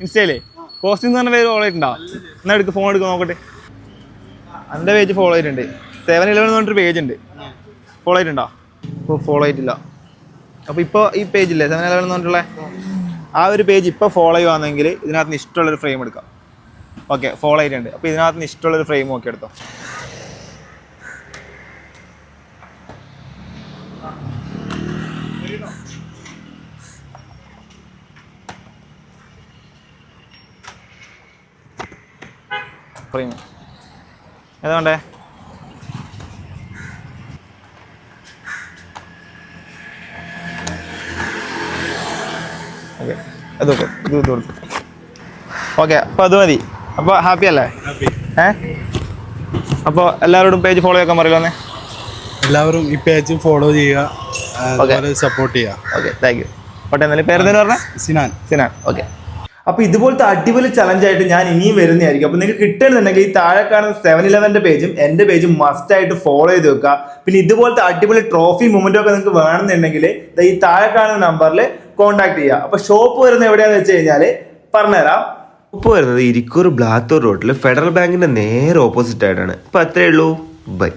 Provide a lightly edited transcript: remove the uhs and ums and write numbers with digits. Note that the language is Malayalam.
ഇൻസ്റ്റയിലേ പോസ്റ്റ് എന്ന് പറഞ്ഞ പേര് ഫോളോ ചെയ്തിട്ടുണ്ടോ? എന്നാ എടുക്ക്, ഫോൺ എടുക്കുക നോക്കട്ടെ. എൻ്റെ പേജ് ഫോളോ ചെയ്തിട്ടുണ്ട്. 7-Eleven എന്ന് പറഞ്ഞിട്ടൊരു പേജ് ഉണ്ട്, ഫോളോ ചെയ്തിട്ടുണ്ടോ? ഇപ്പോൾ ഫോളോ ചെയ്തിട്ടില്ല. അപ്പോൾ ഇപ്പോൾ ഈ പേജില്ലേ 7-Eleven എന്ന് പറഞ്ഞിട്ടുള്ള ആ ഒരു പേജ് ഇപ്പോൾ ഫോളോ ചെയ്യുകയാണെങ്കിൽ ഇതിനകത്ത് നിന്ന് ഇഷ്ടമുള്ളൊരു ഫ്രെയിം എടുക്കാം. ഓക്കെ, ഫോളോ ചെയ്തിട്ടുണ്ട്. അപ്പോൾ ഇതിനകത്ത് നിന്ന് ഇഷ്ടമുള്ളൊരു ഫ്രെയിം നോക്കി എടുത്തോ. ഫ്രെയിം ഏതാ വേണ്ടേ? ഓക്കെ, അതൊക്കെ ഇത് കൊടുത്തു. ഓക്കെ, അപ്പോൾ അത് മതി. അപ്പോൾ ഹാപ്പി അല്ലേ? അപ്പോൾ എല്ലാവരോടും പേജ് ഫോളോ ചെയ്യാൻ പറയില്ലേ? എല്ലാവരും ഈ പേജ് ഫോളോ ചെയ്യുക, സപ്പോർട്ട് ചെയ്യുക. Okay, thank you. ഓട്ടെ, എന്നാലും പേരെന്തെന്ന് പറഞ്ഞാൽ? സിനാൻ. ഓക്കെ, അപ്പോൾ ഇതുപോലത്തെ അടിപൊളി ചലഞ്ചായിട്ട് ഞാൻ ഇനിയും വരുന്നതായിരിക്കും. അപ്പോൾ നിങ്ങൾക്ക് കിട്ടണമെന്നുണ്ടെങ്കിൽ ഈ താഴെ കാണുന്ന 7-Eleven പേജും എൻ്റെ പേജും മസ്റ്റായിട്ട് ഫോളോ ചെയ്ത് വെക്കുക. പിന്നെ ഇതുപോലത്തെ അടിപൊളി ട്രോഫി മൊമെൻറ്റും ഒക്കെ നിങ്ങൾക്ക് വേണമെന്നുണ്ടെങ്കിൽ ഈ താഴെ കാണുന്ന നമ്പറിൽ കോൺടാക്ട് ചെയ്യുക. അപ്പോൾ ഷോപ്പ് വരുന്നത് എവിടെയാണെന്ന് വെച്ച് കഴിഞ്ഞാൽ പറഞ്ഞുതരാം. ഷോപ്പ് വരുന്നത് ഇരിക്കൂർ ബ്ലാത്തൂർ റോഡിൽ ഫെഡറൽ ബാങ്കിൻ്റെ നേരെ ഓപ്പോസിറ്റ് ആയിട്ടാണ്. അപ്പോൾ അത്രയേ ഉള്ളൂ. ബൈ.